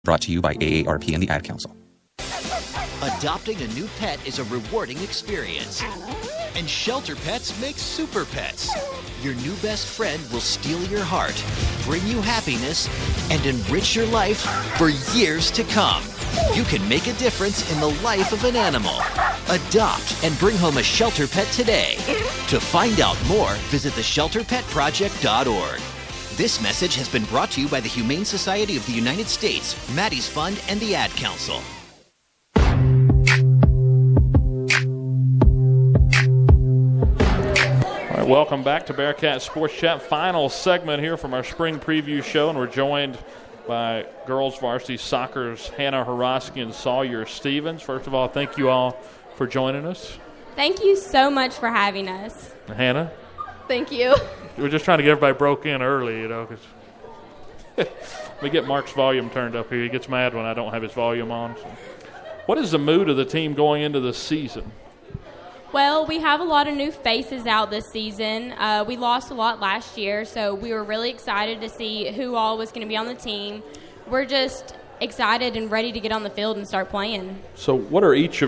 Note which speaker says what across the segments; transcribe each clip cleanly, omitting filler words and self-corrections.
Speaker 1: Brought to you by AARP and the Ad Council.
Speaker 2: Adopting a new pet is a rewarding experience. And Shelter Pets makes super pets. Your new best friend will steal your heart, bring you happiness, and enrich your life for years to come. You can make a difference in the life of an animal. Adopt and bring home a shelter pet today. To find out more, visit theshelterpetproject.org. This message has been brought to you by the Humane Society of the United States, Maddie's Fund, and the Ad Council.
Speaker 3: All right, welcome back to Bearcat Sports Chat. Final segment here from our spring preview show, and we're joined by girls varsity soccer's Hannah Horoski and Sawyer Stevens. First of all, thank you all for joining us.
Speaker 4: Thank you so much for having us.
Speaker 3: Hannah?
Speaker 5: Thank you.
Speaker 3: We're just trying to get everybody broke in early, because we get Mark's volume turned up here. He gets mad when I don't have his volume on. So. What is the mood of the team going into the season?
Speaker 4: Well, we have a lot of new faces out this season. We lost a lot last year, so we were really excited to see who all was going to be on the team. We're just excited and ready to get on the field and start playing.
Speaker 3: So what is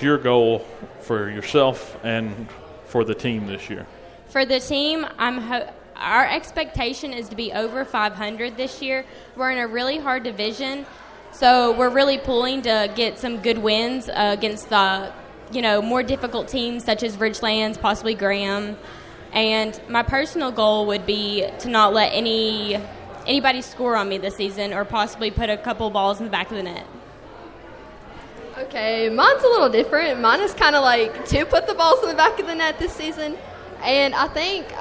Speaker 3: your goal for yourself and for the team this year?
Speaker 4: For the team, our expectation is to be over 500 this year. We're in a really hard division, so we're really pulling to get some good wins against the more difficult teams such as Ridgelands, possibly Graham. And my personal goal would be to not let anybody score on me this season or possibly put a couple balls in the back of the net.
Speaker 5: Okay, mine's a little different. Mine is kind of like to put the balls in the back of the net this season. And I think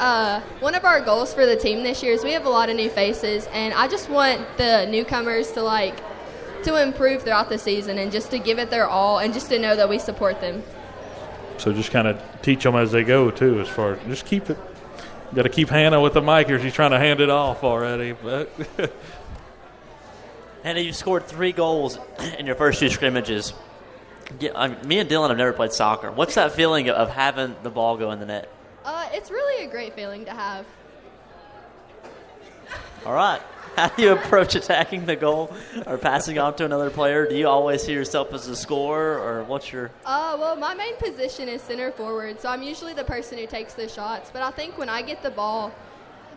Speaker 5: one of our goals for the team this year is we have a lot of new faces, and I just want the newcomers to improve throughout the season and just to give it their all and just to know that we support them.
Speaker 3: So just kind of teach them as they go, too, as far as just keep it. Got to keep Hannah with the mic here. She's trying to hand it off already. But
Speaker 6: Hannah, you scored 3 goals in your first 2 scrimmages. Me and Dylan have never played soccer. What's that feeling of having the ball go in the net?
Speaker 5: It's really a great feeling to have.
Speaker 6: All right. How do you approach attacking the goal or passing on to another player? Do you always see yourself as a scorer, or what's your...
Speaker 5: Well, my main position is center forward, so I'm usually the person who takes the shots. But I think when I get the ball,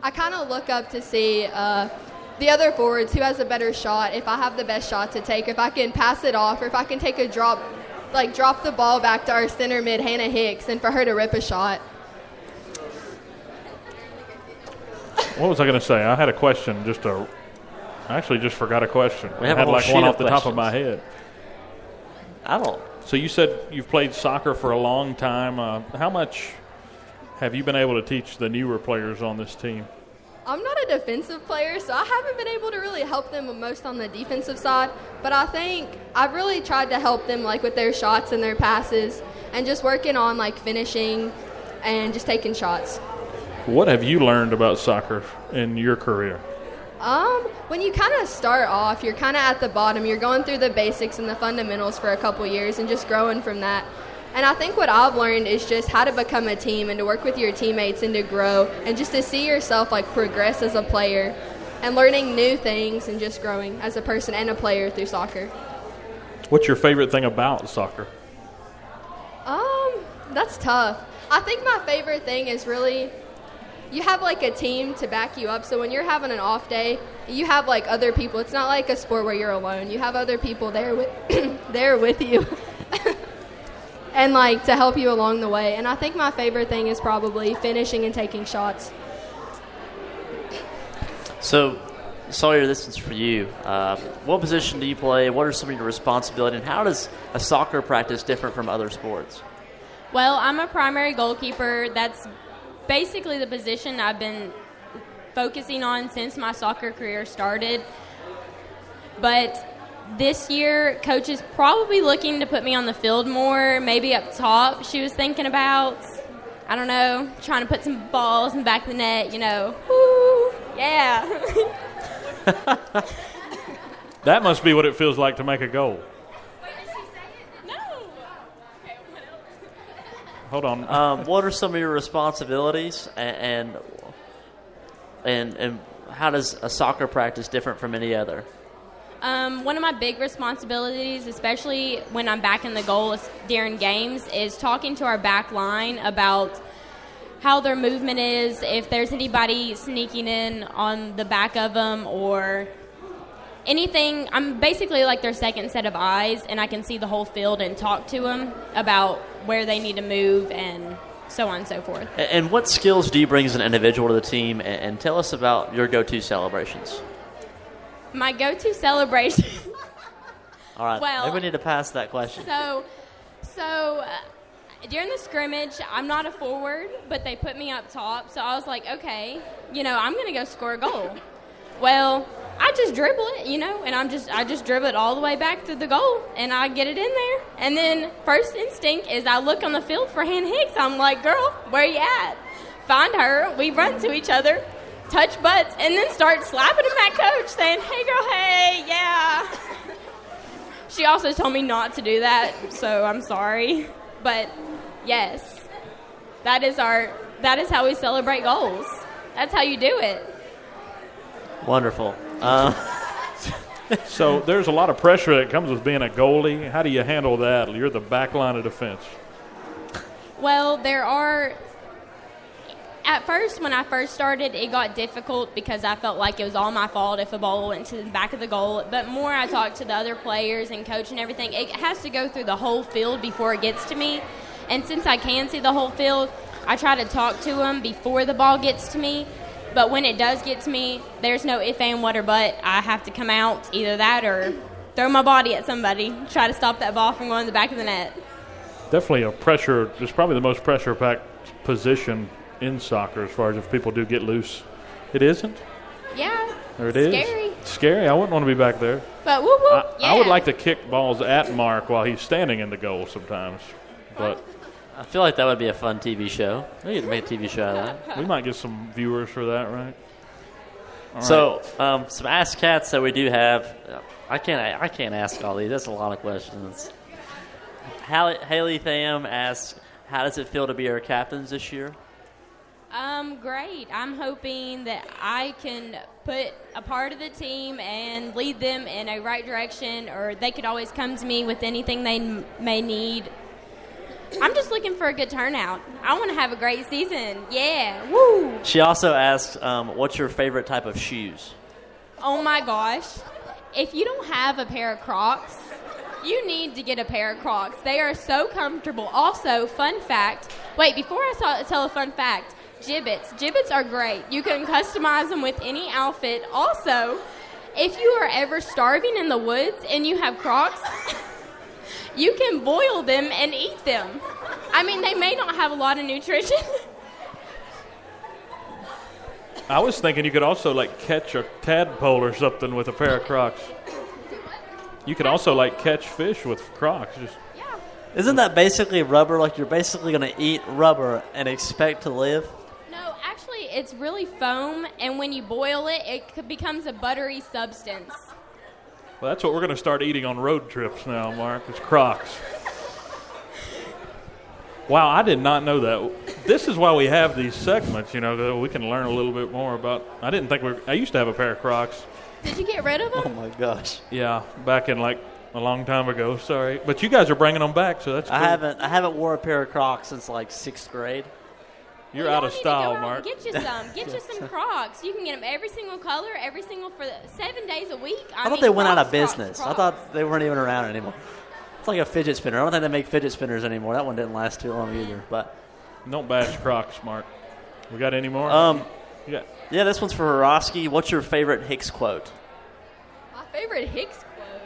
Speaker 5: I kind of look up to see the other forwards who has a better shot, if I have the best shot to take, if I can pass it off, or if I can take a drop the ball back to our center mid, Hannah Hicks, and for her to rip a shot.
Speaker 3: What was I going to say? I had a question. I actually just forgot a question.
Speaker 6: We have
Speaker 3: I had one off the
Speaker 6: questions.
Speaker 3: top of my head.
Speaker 6: I don't.
Speaker 3: So you said you've played soccer for a long time. How much have you been able to teach the newer players on this team?
Speaker 5: I'm not a defensive player, so I haven't been able to really help them most on the defensive side. But I think I've really tried to help them with their shots and their passes and just working on finishing and just taking shots.
Speaker 3: What have you learned about soccer in your career?
Speaker 5: When you kind of start off, you're kind of at the bottom. You're going through the basics and the fundamentals for a couple years and just growing from that. And I think what I've learned is just how to become a team and to work with your teammates and to grow and just to see yourself progress as a player and learning new things and just growing as a person and a player through soccer.
Speaker 3: What's your favorite thing about soccer?
Speaker 5: That's tough. I think my favorite thing is really you have a team to back you up. So when you're having an off day, you have other people. It's not like a sport where you're alone. You have other people there with you. And to help you along the way. And I think my favorite thing is probably finishing and taking shots.
Speaker 6: So, Sawyer, this is for you. What position do you play? What are some of your responsibilities? And how does a soccer practice differ from other sports?
Speaker 4: Well, I'm a primary goalkeeper. That's basically the position I've been focusing on since my soccer career started. But this year, Coach is probably looking to put me on the field more, maybe up top. She was thinking about, I don't know, trying to put some balls in the back of the net, Woo, yeah.
Speaker 3: That must be what it feels like to make a goal.
Speaker 4: Wait, did she say it? No. Okay, what else?
Speaker 3: Hold on.
Speaker 6: What are some of your responsibilities, and how does a soccer practice different from any other?
Speaker 4: One of my big responsibilities, especially when I'm back in the goal during games, is talking to our back line about how their movement is, if there's anybody sneaking in on the back of them or anything. I'm basically like their second set of eyes, and I can see the whole field and talk to them about where they need to move and so on and so forth.
Speaker 6: And what skills do you bring as an individual to the team? And tell us about your go-to celebrations.
Speaker 4: My go-to celebration.
Speaker 6: All right,
Speaker 4: Well,
Speaker 6: maybe we need to pass that question.
Speaker 4: So during the scrimmage, I'm not a forward, but they put me up top. So I was like, okay, I'm going to go score a goal. Well, I just dribble it, and I just dribble it all the way back to the goal, and I get it in there. And then first instinct is I look on the field for Hannah Hicks. I'm like, girl, where you at? Find her. We run to each other, touch butts, and then start slapping him at coach, saying, hey, girl, hey, yeah. She also told me not to do that, so I'm sorry. But, yes, that is how we celebrate goals. That's how you do it.
Speaker 6: Wonderful.
Speaker 3: So there's a lot of pressure that comes with being a goalie. How do you handle that? You're the back line of defense.
Speaker 4: Well, at first, when I first started, it got difficult because I felt like it was all my fault if a ball went to the back of the goal. But more I talked to the other players and coach and everything, it has to go through the whole field before it gets to me. And since I can see the whole field, I try to talk to them before the ball gets to me. But when it does get to me, there's no if, and, what, or but. I have to come out, either that or throw my body at somebody, try to stop that ball from going to the back of the net.
Speaker 3: Definitely it's probably the most pressure-packed position in soccer as far as if people do get loose. It isn't?
Speaker 4: Yeah.
Speaker 3: Or it is?
Speaker 4: Scary.
Speaker 3: Scary. I wouldn't want to be back there.
Speaker 4: But whoop, whoop, yeah.
Speaker 3: I would like to kick balls at Mark while he's standing in the goal sometimes. But
Speaker 6: I feel like that would be a fun TV show. We could make a TV show out of that.
Speaker 3: we might get some viewers for that, right? All
Speaker 6: So, some Ask Cats that we do have. I can't ask all these. That's a lot of questions. Haley Tham asks, how does it feel to be our captains this year?
Speaker 4: Great. I'm hoping that I can put a part of the team and lead them in a right direction, or they could always come to me with anything they may need. I'm just looking for a good turnout. I want to have a great season. Yeah. Woo!
Speaker 6: She also asks, what's your favorite type of shoes?
Speaker 4: Oh, my gosh. If you don't have a pair of Crocs, you need to get a pair of Crocs. They are so comfortable. Also, fun fact. Wait, before I tell a fun fact, Jibbits. Jibbits are great. You can customize them with any outfit. Also, if you are ever starving in the woods and you have Crocs, you can boil them and eat them. I mean, they may not have a lot of nutrition.
Speaker 3: I was thinking you could also, catch a tadpole or something with a pair of Crocs. You could also, catch fish with Crocs.
Speaker 4: Yeah.
Speaker 6: Isn't that basically rubber? Like, you're basically going to eat rubber and expect to live?
Speaker 4: No, actually, it's really foam, and when you boil it, it becomes a buttery substance.
Speaker 3: Well, that's what we're going to start eating on road trips now, Mark. It's Crocs. Wow, I did not know that. This is why we have these segments, that we can learn a little bit more about. I didn't think I used to have a pair of Crocs.
Speaker 4: Did you get rid of them?
Speaker 6: Oh, my gosh.
Speaker 3: Yeah, back in, a long time ago. Sorry. But you guys are bringing them back, so that's cool.
Speaker 6: I haven't worn a pair of Crocs since, 6th grade.
Speaker 3: You're out of style, Mark.
Speaker 4: Get you some. Get you some Crocs. You can get them every single color, every single for 7 days a week.
Speaker 6: I thought they went out of
Speaker 4: Crocs,
Speaker 6: business.
Speaker 4: Crocs.
Speaker 6: I thought they weren't even around anymore. It's like a fidget spinner. I don't think they make fidget spinners anymore. That one didn't last too long either. But
Speaker 3: Don't bash Crocs, Mark. We got any more?
Speaker 6: Yeah, this one's for Horosky. What's your favorite Hicks quote?
Speaker 5: My favorite Hicks quote.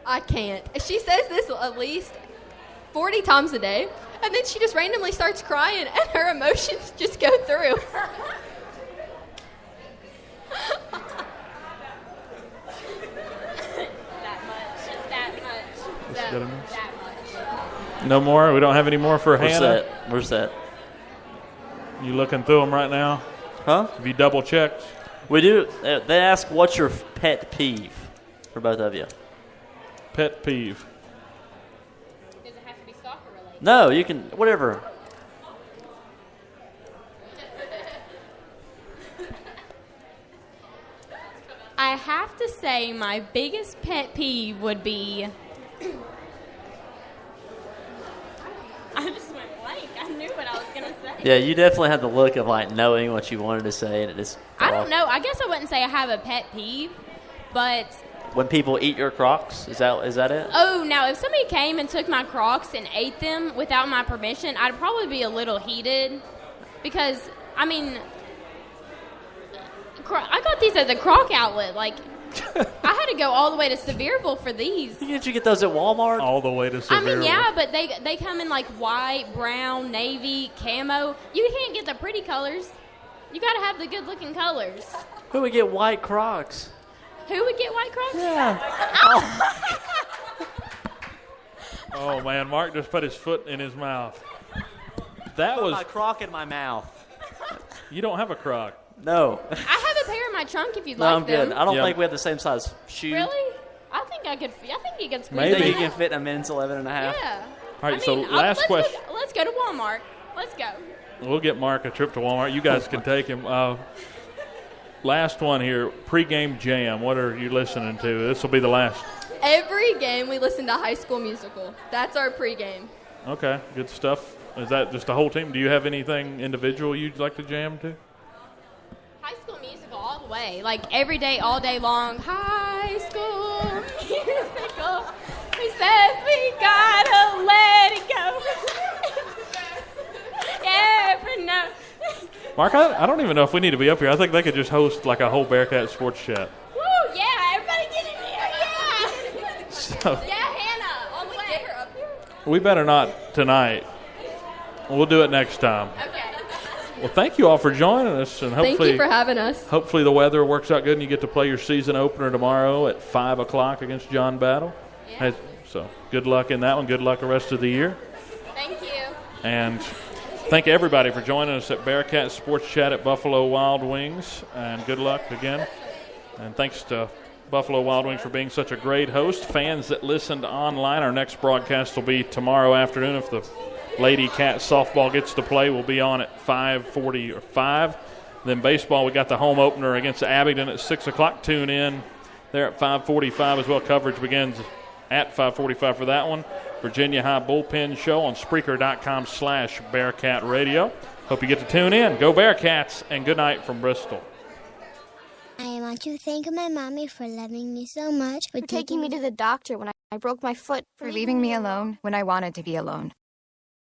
Speaker 5: I can't. She says this at least 40 times a day, and then she just randomly starts crying, and her emotions just go through.
Speaker 3: That much. No more? We don't have any more for Hannah?
Speaker 6: Where's that?
Speaker 3: You looking through them right now?
Speaker 6: Huh?
Speaker 3: Have you double-checked?
Speaker 6: We do. They ask, what's your pet peeve for both of you?
Speaker 3: Pet peeve.
Speaker 4: Does it have to be soccer related?
Speaker 6: No, you can, whatever.
Speaker 4: I have to say my biggest pet peeve would be... I just went blank. I knew what I was going to say.
Speaker 6: Yeah, you definitely had the look of like knowing what you wanted to say, and it just.
Speaker 4: I don't know. I guess I wouldn't say I have a pet peeve, but...
Speaker 6: When people eat your Crocs, is that it?
Speaker 4: Oh, now if somebody came and took my Crocs and ate them without my permission, I'd probably be a little heated because, I mean, I got these at the Croc outlet. Like, I had to go all the way to Sevierville for these.
Speaker 6: Did you get those at Walmart?
Speaker 3: All the way to Sevierville.
Speaker 4: I mean, yeah, but they come in like white, brown, navy, camo. You can't get the pretty colors. You got to have the good-looking colors.
Speaker 6: Who would get white Crocs?
Speaker 4: Who would get white Crocs?
Speaker 6: Yeah.
Speaker 3: Oh, man, Mark just put his foot in his mouth. That was...
Speaker 6: my Croc in my mouth.
Speaker 3: You don't have a Croc.
Speaker 6: No.
Speaker 4: I have a pair in my trunk if you'd
Speaker 6: No,
Speaker 4: like
Speaker 6: I'm good.
Speaker 4: them.
Speaker 6: I don't
Speaker 3: Yeah.
Speaker 6: think we have the same size shoe.
Speaker 4: Really? I think you could squeeze
Speaker 3: Maybe.
Speaker 6: You think
Speaker 4: them
Speaker 6: you can
Speaker 4: in.
Speaker 6: fit in a men's 11 and a half?
Speaker 4: Yeah.
Speaker 3: All right, so last question.
Speaker 4: Let's go to Walmart. Let's go.
Speaker 3: We'll get Mark a trip to Walmart. You guys can take him. Last one here, pregame jam. What are you listening to? This will be the last.
Speaker 5: Every game we listen to High School Musical. That's our pregame.
Speaker 3: Okay, good stuff. Is that just the whole team? Do you have anything individual you'd like to jam to?
Speaker 4: High School Musical all the way. Like every day, all day long. High School Musical. He says we gotta let it go. Every note.
Speaker 3: Mark, I don't even know if we need to be up here. I think they could just host like a whole Bearcat sports chat.
Speaker 4: Woo, yeah, everybody get in here, yeah.
Speaker 3: So
Speaker 4: Yeah, Hannah, all the way. Get her up here?
Speaker 3: we better not tonight. We'll do it next time.
Speaker 4: Okay.
Speaker 3: Well, thank you all for joining us, and
Speaker 5: Thank
Speaker 3: hopefully
Speaker 5: you for having us.
Speaker 3: Hopefully the weather works out good and you get to play your season opener tomorrow at 5 o'clock against John Battle.
Speaker 4: Yeah.
Speaker 3: So good luck in that one. Good luck the rest of the year.
Speaker 4: Thank you.
Speaker 3: And thank everybody for joining us at Bearcat Sports Chat at Buffalo Wild Wings. And good luck again. And thanks to Buffalo Wild Wings for being such a great host. Fans that listened online, our next broadcast will be tomorrow afternoon. If the Lady Cat softball gets to play, we'll be on at 5:45. Then baseball, we got the home opener against Abingdon at 6 o'clock. Tune in there at 5:45 as well. Coverage begins at 5:45 for that one. Virginia High Bullpen Show on Spreaker.com/Bearcat Radio. Hope you get to tune in. Go Bearcats, and good night from Bristol.
Speaker 7: I want to thank my mommy for loving me so much,
Speaker 8: For taking me to the doctor when I broke my foot.
Speaker 9: For leaving me alone when I wanted to be alone.